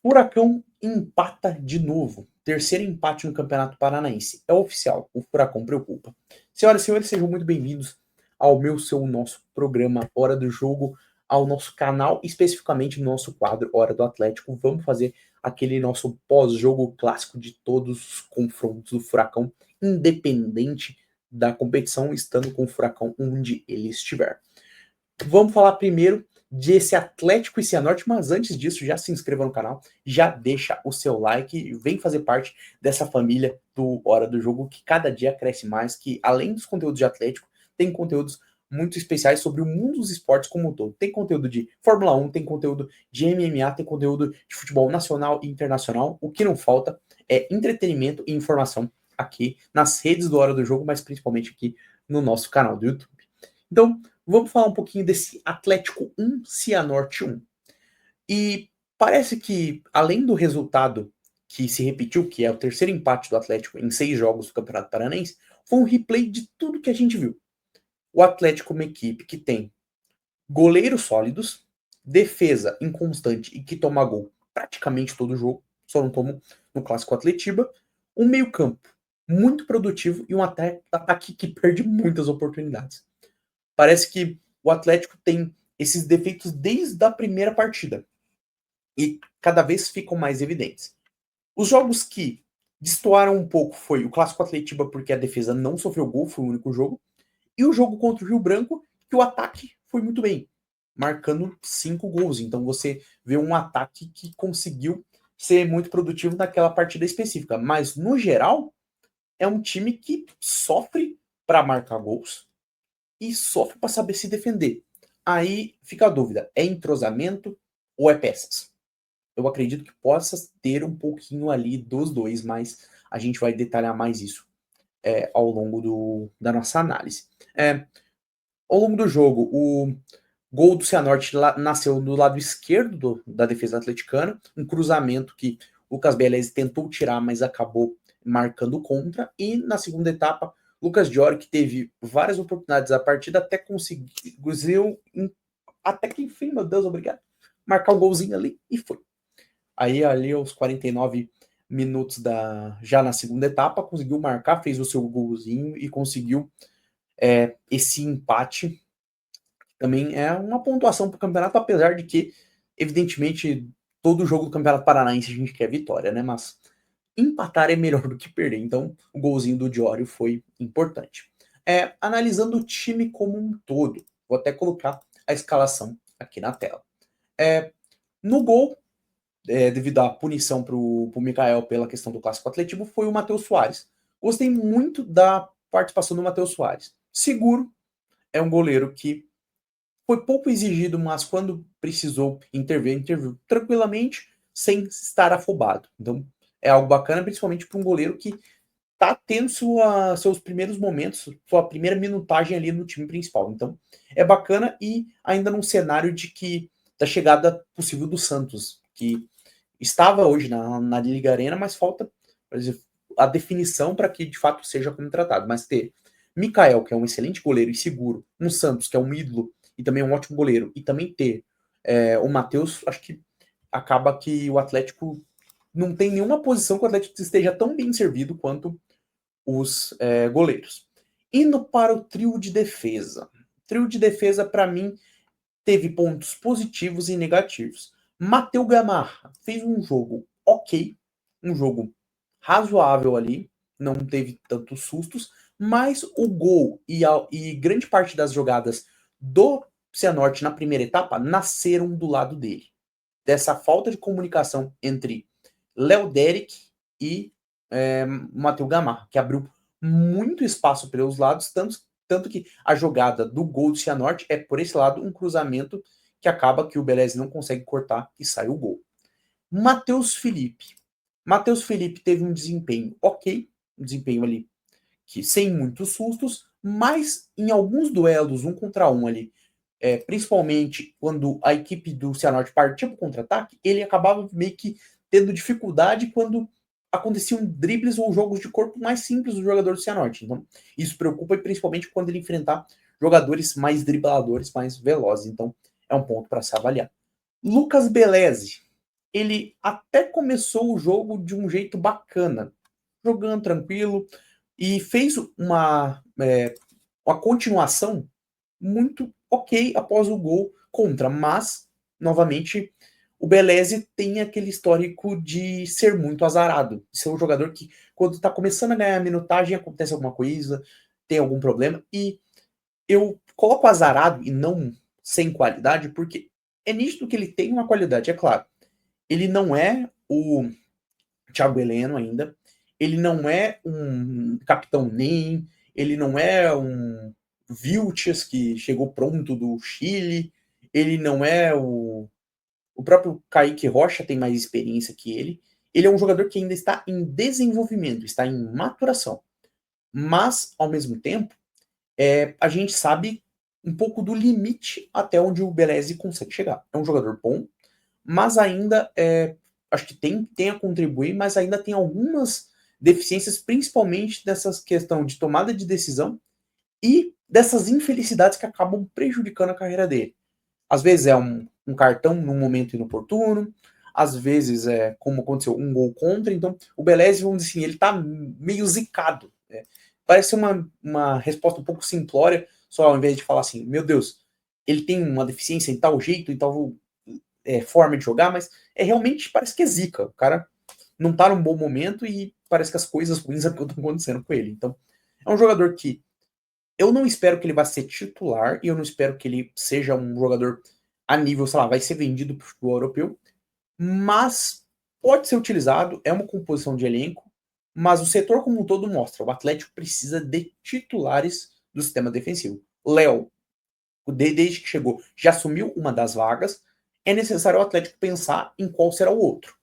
Furacão empata de novo. Terceiro empate no Campeonato Paranaense. É oficial, o Furacão preocupa. Senhoras e senhores, sejam muito bem-vindos ao nosso programa Hora do Jogo, ao nosso canal, especificamente no nosso quadro Hora do Atlético. Vamos fazer aquele nosso pós-jogo clássico de todos os confrontos do Furacão, independente da competição, estando com o Furacão onde ele estiver. Vamos falar primeiro desse Atlético e Cianorte, mas antes disso, já se inscreva no canal, já deixa o seu like e vem fazer parte dessa família do Hora do Jogo, que cada dia cresce mais, que além dos conteúdos de Atlético, tem conteúdos muito especiais sobre o mundo dos esportes como um todo. Tem conteúdo de Fórmula 1, tem conteúdo de MMA, tem conteúdo de futebol nacional e internacional. O que não falta é entretenimento e informação aqui nas redes do Hora do Jogo, mas principalmente aqui no nosso canal do YouTube. Então, vamos falar um pouquinho desse Atlético 1, Cianorte 1. E parece que, além do resultado que se repetiu, que é o terceiro empate do Atlético em 6 jogos do Campeonato Paranaense, foi um replay de tudo que a gente viu. O Atlético é uma equipe que tem goleiros sólidos, defesa inconstante e que toma gol praticamente todo jogo, só não toma no Clássico Atletiba, um meio-campo muito produtivo e um ataque que perde muitas oportunidades. Parece que o Atlético tem esses defeitos desde a primeira partida e cada vez ficam mais evidentes. Os jogos que destoaram um pouco foi o Clássico Atletiba, porque a defesa não sofreu gol, foi o único jogo, e o jogo contra o Rio Branco, que o ataque foi muito bem, marcando 5 gols. Então você vê um ataque que conseguiu ser muito produtivo naquela partida específica. Mas, no geral, é um time que sofre para marcar gols e sofre para saber se defender. Aí fica a dúvida, é entrosamento ou é peças? Eu acredito que possa ter um pouquinho ali dos dois, mas a gente vai detalhar mais isso ao longo da nossa análise. Ao longo do jogo, o gol do Cianorte nasceu do lado esquerdo da defesa atleticana, um cruzamento que o Lucas Beleza tentou tirar, mas acabou marcando contra, e na segunda etapa, Lucas Diori, que teve várias oportunidades a partida, até conseguiu, até que enfim, meu Deus, obrigado, marcar um golzinho ali, e foi. Aí, ali aos 49 minutos já na segunda etapa, conseguiu marcar, fez o seu golzinho e conseguiu esse empate. Também é uma pontuação para o campeonato, apesar de que, evidentemente, todo jogo do Campeonato Paranaense a gente quer vitória, né? Mas empatar é melhor do que perder. Então, o golzinho do Diório foi importante. Analisando o time como um todo, vou até colocar a escalação aqui na tela. No gol, devido à punição para o Mikael pela questão do clássico atletivo, foi o Matheus Soares. Gostei muito da participação do Matheus Soares. Seguro, é um goleiro que foi pouco exigido, mas quando precisou intervir, interviu tranquilamente, sem estar afobado. Então, é algo bacana, principalmente para um goleiro que está tendo seus primeiros momentos, sua primeira minutagem ali no time principal. Então, é bacana e ainda num cenário da chegada possível do Santos, que estava hoje na Liga Arena, mas falta, por exemplo, a definição para que de fato seja contratado. Mas ter Mikael, que é um excelente goleiro e seguro, um Santos, que é um ídolo e também um ótimo goleiro, e também ter o Matheus, acho que acaba que o Atlético não tem nenhuma posição que o Atlético esteja tão bem servido quanto os goleiros. Indo para o trio de defesa. O trio de defesa, para mim, teve pontos positivos e negativos. Matheus Gamarra fez um jogo ok, um jogo razoável ali, não teve tantos sustos, mas o gol e grande parte das jogadas do Cianorte na primeira etapa nasceram do lado dele. Dessa falta de comunicação entre Léo Derek e Matheus Gamarra, que abriu muito espaço pelos lados, tanto que a jogada do gol do Cianorte é por esse lado um cruzamento que acaba que o Beleza não consegue cortar e sai o gol. Matheus Felipe. Matheus Felipe teve um desempenho ok, um desempenho ali que sem muitos sustos, mas em alguns duelos, 1 contra 1 ali, principalmente quando a equipe do Cianorte partia para o contra-ataque, ele acabava meio que tendo dificuldade quando aconteciam dribles ou jogos de corpo mais simples do jogador do Cianorte. Então, isso preocupa principalmente quando ele enfrentar jogadores mais dribladores, mais velozes. Então, é um ponto para se avaliar. Lucas Beleze. ele até começou o jogo de um jeito bacana, jogando tranquilo, e fez uma continuação muito ok após o gol contra, mas, novamente, o Beleze tem aquele histórico de ser muito azarado, de ser um jogador que, quando tá começando a ganhar minutagem, acontece alguma coisa, tem algum problema, e eu coloco azarado e não sem qualidade, porque é nítido que ele tem uma qualidade, é claro. Ele não é o Thiago Heleno ainda, ele não é um Capitão Nem, ele não é um Vilches que chegou pronto do Chile, ele não é o próprio Kaique Rocha tem mais experiência que ele. Ele é um jogador que ainda está em desenvolvimento, está em maturação. Mas, ao mesmo tempo, a gente sabe um pouco do limite até onde o Beleze consegue chegar. É um jogador bom, mas ainda acho que tem a contribuir, mas ainda tem algumas deficiências, principalmente dessas questão de tomada de decisão e dessas infelicidades que acabam prejudicando a carreira dele. Às vezes é um cartão num momento inoportuno, às vezes é, como aconteceu, um gol contra. Então, o Beleze, vamos dizer assim, ele tá meio zicado. Né? Parece uma resposta um pouco simplória, só ao invés de falar assim, meu Deus, ele tem uma deficiência em tal jeito, em tal forma de jogar, mas realmente parece que é zica. O cara não tá num bom momento e parece que as coisas ruins estão acontecendo com ele. Então, é um jogador que eu não espero que ele vá ser titular e eu não espero que ele seja um jogador a nível, sei lá, vai ser vendido para o futebol europeu, mas pode ser utilizado, é uma composição de elenco, mas o setor como um todo mostra, o Atlético precisa de titulares do sistema defensivo. Léo, desde que chegou, já assumiu uma das vagas, é necessário o Atlético pensar em qual será o outro.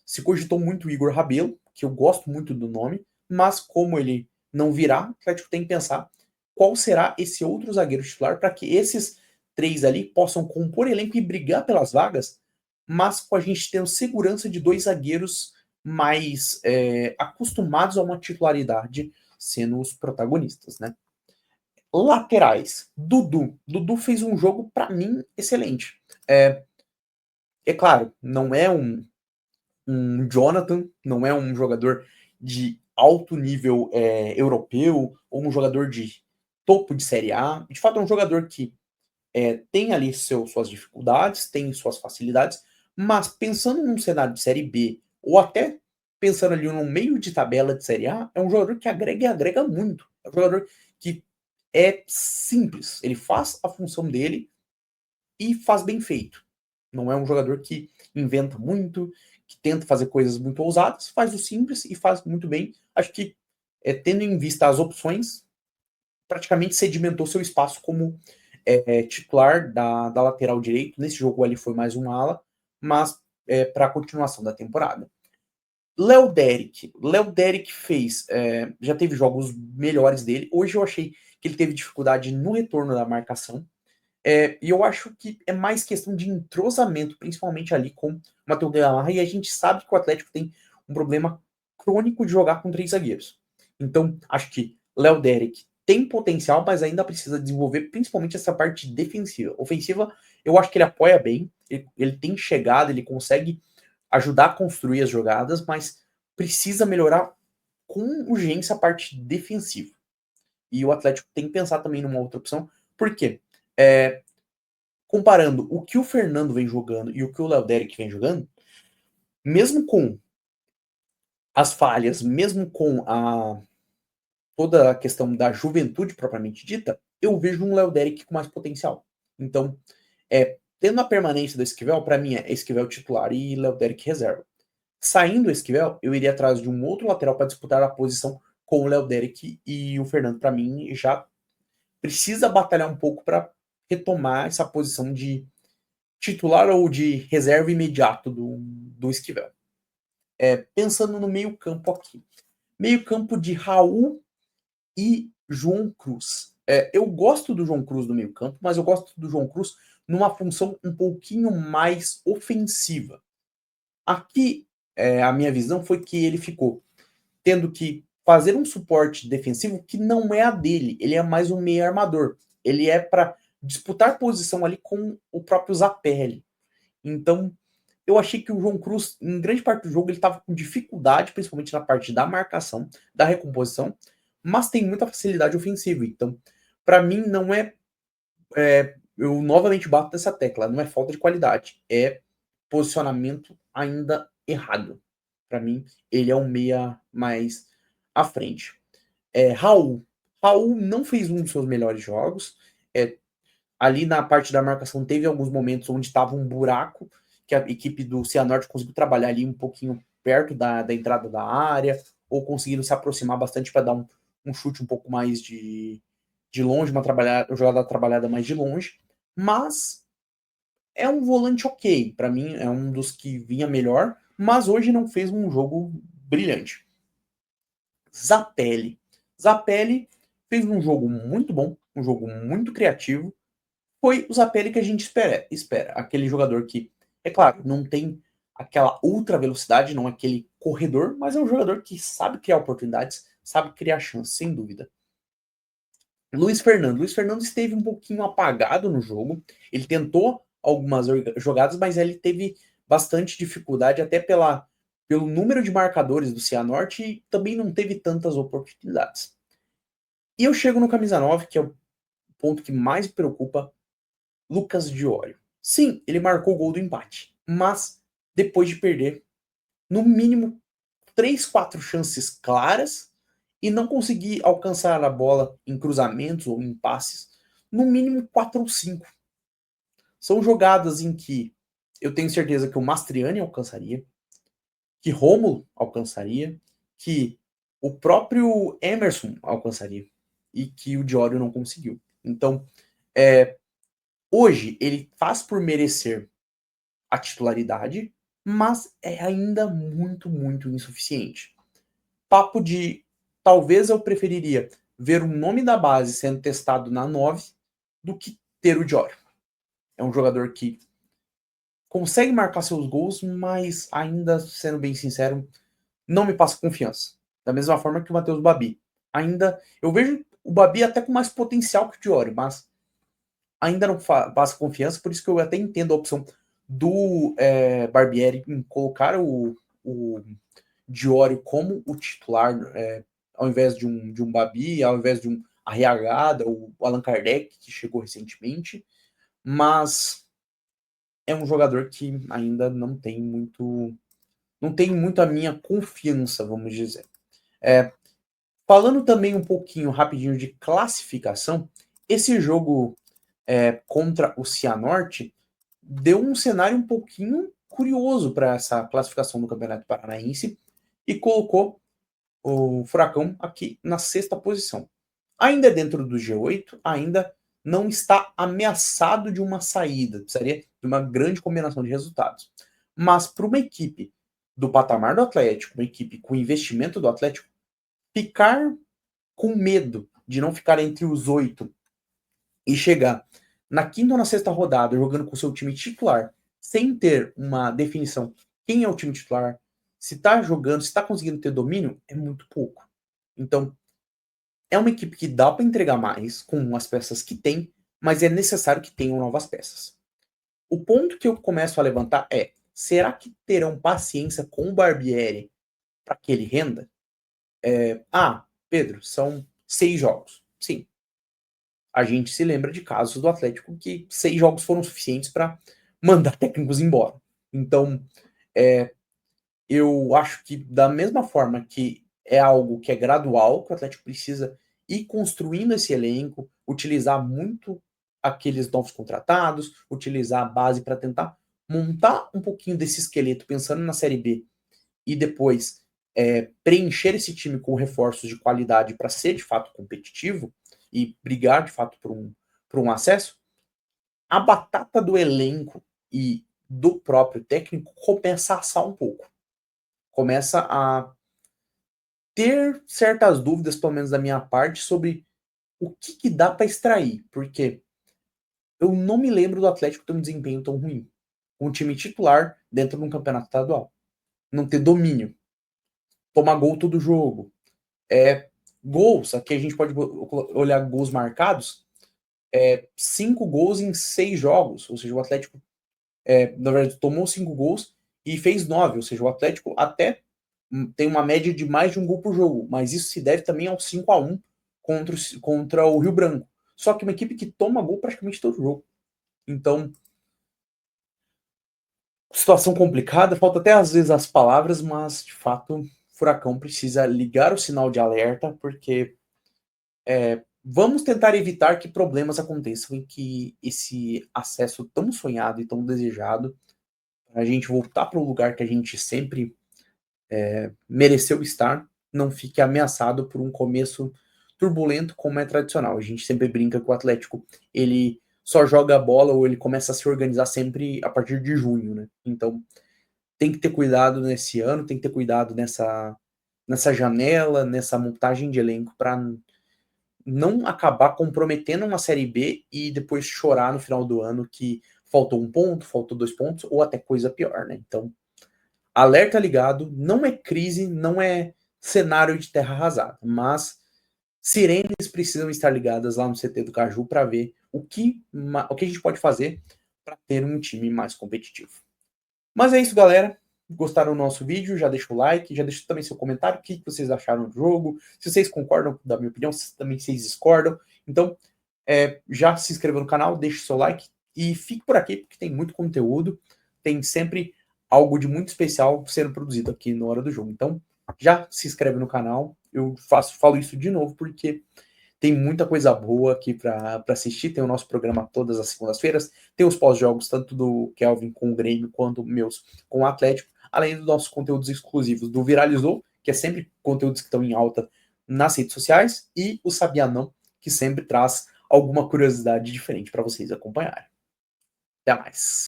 Se cogitou muito o Igor Rabelo, que eu gosto muito do nome, mas como ele não virá, o Atlético tem que pensar qual será esse outro zagueiro titular para que esses três ali possam compor elenco e brigar pelas vagas, mas com a gente tendo segurança de dois zagueiros mais acostumados a uma titularidade sendo os protagonistas, né? Laterais. Dudu. Dudu fez um jogo, para mim, excelente. É claro, não é um Jonathan, não é um jogador de alto nível europeu, ou um jogador de topo de Série A. De fato, é um jogador que tem ali suas dificuldades, tem suas facilidades, mas pensando num cenário de Série B, ou até pensando ali no meio de tabela de Série A, é um jogador que agrega e agrega muito. É um jogador que é simples, ele faz a função dele e faz bem feito. Não é um jogador que inventa muito, que tenta fazer coisas muito ousadas, faz o simples e faz muito bem. Acho que, tendo em vista as opções, praticamente sedimentou seu espaço como titular da lateral direito. Nesse jogo ali foi mais um ala, mas para a continuação da temporada. Léo Derek. Léo Derek fez, já teve jogos melhores dele. Hoje eu achei que ele teve dificuldade no retorno da marcação. E eu acho que é mais questão de entrosamento, principalmente ali com o Matheus Gamarra, e a gente sabe que o Atlético tem um problema crônico de jogar com três zagueiros. Então, acho que Léo Derek tem potencial, mas ainda precisa desenvolver principalmente essa parte defensiva. Ofensiva, eu acho que ele apoia bem, ele tem chegada, ele consegue ajudar a construir as jogadas, mas precisa melhorar com urgência a parte defensiva. E o Atlético tem que pensar também numa outra opção, por quê? Comparando o que o Fernando vem jogando e o que o Léo Derek vem jogando, mesmo com as falhas, mesmo com toda a questão da juventude propriamente dita, eu vejo um Léo Derek com mais potencial. Então, tendo a permanência do Esquivel, para mim é Esquivel titular e Léo Derek reserva. Saindo o Esquivel, eu iria atrás de um outro lateral para disputar a posição com o Léo Derek, e o Fernando, para mim, já precisa batalhar um pouco para retomar essa posição de titular ou de reserva imediato do Esquivel. Pensando no meio-campo aqui. Meio-campo de Raul e João Cruz. Eu gosto do João Cruz no meio-campo, mas eu gosto do João Cruz numa função um pouquinho mais ofensiva. Aqui, a minha visão foi que ele ficou tendo que fazer um suporte defensivo que não é a dele. Ele é mais um meio armador. Ele é para disputar posição ali com o próprio Zapelli. Então, eu achei que o João Cruz, em grande parte do jogo, ele estava com dificuldade, principalmente na parte da marcação, da recomposição, mas tem muita facilidade ofensiva. Então, para mim, não eu novamente bato nessa tecla, não é falta de qualidade, é posicionamento ainda errado. Para mim, ele é um meia mais à frente. Raul. Raul não fez um dos seus melhores jogos. Ali na parte da marcação teve alguns momentos onde estava um buraco, que a equipe do Cianorte conseguiu trabalhar ali um pouquinho perto da entrada da área, ou conseguiram se aproximar bastante para dar um chute um pouco mais de longe, uma jogada trabalhada mais de longe. Mas é um volante ok. Para mim, é um dos que vinha melhor, mas hoje não fez um jogo brilhante. Zapelli. Zapelli fez um jogo muito bom, um jogo muito criativo. Foi o Zapelli que a gente espera. Aquele jogador que, é claro, não tem aquela ultra velocidade, não é aquele corredor, mas é um jogador que sabe criar oportunidades, sabe criar chances, sem dúvida. Luiz Fernando esteve um pouquinho apagado no jogo. Ele tentou algumas jogadas, mas ele teve bastante dificuldade, até pelo número de marcadores do Cianorte, e também não teve tantas oportunidades. E eu chego no camisa 9, que é o ponto que mais me preocupa, Lucas Diório. Sim, ele marcou o gol do empate, mas depois de perder, no mínimo, 3, 4 chances claras e não conseguir alcançar a bola em cruzamentos ou em passes, no mínimo 4 ou 5. São jogadas em que eu tenho certeza que o Mastriani alcançaria, que Rômulo alcançaria, que o próprio Emerson alcançaria e que o Diório não conseguiu. Então, hoje ele faz por merecer a titularidade, mas é ainda muito, muito insuficiente. Papo de talvez eu preferiria ver o nome da base sendo testado na 9 do que ter o Diório. É um jogador que consegue marcar seus gols, mas ainda, sendo bem sincero, não me passa confiança. Da mesma forma que o Matheus Babi. Ainda, eu vejo o Babi até com mais potencial que o Diório, mas ainda não passa confiança, por isso que eu até entendo a opção do Barbieri em colocar o Diório como o titular, ao invés de um Babi, ao invés de um Arriagada, o Allan Kardec, que chegou recentemente, mas é um jogador que ainda não tem muito a minha confiança, vamos dizer. Falando também um pouquinho rapidinho de classificação, esse jogo contra o Cianorte deu um cenário um pouquinho curioso para essa classificação do Campeonato Paranaense e colocou o Furacão aqui na 6ª posição. Ainda dentro do G8, ainda não está ameaçado de uma saída, precisaria de uma grande combinação de resultados. Mas para uma equipe do patamar do Atlético, uma equipe com investimento do Atlético, ficar com medo de não ficar entre os 8 e chegar na 5ª ou na 6ª rodada jogando com o seu time titular, sem ter uma definição quem é o time titular, se está jogando, se está conseguindo ter domínio, é muito pouco. Então, é uma equipe que dá para entregar mais com as peças que tem, mas é necessário que tenham novas peças. O ponto que eu começo a levantar é: será que terão paciência com o Barbieri para que ele renda? Pedro, são 6 jogos. Sim. A gente se lembra de casos do Atlético que 6 jogos foram suficientes para mandar técnicos embora. Então, eu acho que da mesma forma que é algo que é gradual, que o Atlético precisa ir construindo esse elenco, utilizar muito aqueles novos contratados, utilizar a base para tentar montar um pouquinho desse esqueleto pensando na Série B e depois preencher esse time com reforços de qualidade para ser de fato competitivo e brigar de fato por um acesso, a batata do elenco e do próprio técnico começa a assar um pouco. Começa a ter certas dúvidas, pelo menos da minha parte, sobre o que dá para extrair, porque eu não me lembro do Atlético ter um desempenho tão ruim. Um time titular dentro de um campeonato estadual. Não ter domínio. Tomar gol todo jogo. Gols, aqui a gente pode olhar gols marcados, 5 gols em 6 jogos, ou seja, o Atlético, na verdade, tomou 5 gols e fez 9, ou seja, o Atlético até tem uma média de mais de um gol por jogo, mas isso se deve também ao 5-1 contra o Rio Branco. Só que uma equipe que toma gol praticamente todo jogo. Então, situação complicada, falta até às vezes as palavras, mas de fato o Furacão precisa ligar o sinal de alerta, porque vamos tentar evitar que problemas aconteçam e que esse acesso tão sonhado e tão desejado, a gente voltar para o lugar que a gente sempre mereceu estar, não fique ameaçado por um começo turbulento como é tradicional. A gente sempre brinca que o Atlético, ele só joga a bola ou ele começa a se organizar sempre a partir de junho, né? Então, tem que ter cuidado nesse ano, tem que ter cuidado nessa janela, nessa montagem de elenco para não acabar comprometendo uma Série B e depois chorar no final do ano que faltou um ponto, faltou 2 pontos, ou até coisa pior, né? Então, alerta ligado, não é crise, não é cenário de terra arrasada, mas sirenes precisam estar ligadas lá no CT do Caju para ver o que a gente pode fazer para ter um time mais competitivo. Mas é isso, galera. Gostaram do nosso vídeo? Já deixa o like, já deixa também seu comentário, o que vocês acharam do jogo, se vocês concordam da minha opinião, se também vocês discordam. Então, já se inscreva no canal, deixe o seu like e fique por aqui, porque tem muito conteúdo, tem sempre algo de muito especial sendo produzido aqui na hora do jogo. Então, já se inscreve no canal, eu falo isso de novo, porque tem muita coisa boa aqui para assistir. Tem o nosso programa todas as segundas-feiras. Tem os pós-jogos, tanto do Kelvin com o Grêmio, quanto meus com o Atlético. Além dos nossos conteúdos exclusivos do Viralizou, que é sempre conteúdos que estão em alta nas redes sociais. E o Sabia Não, que sempre traz alguma curiosidade diferente para vocês acompanharem. Até mais.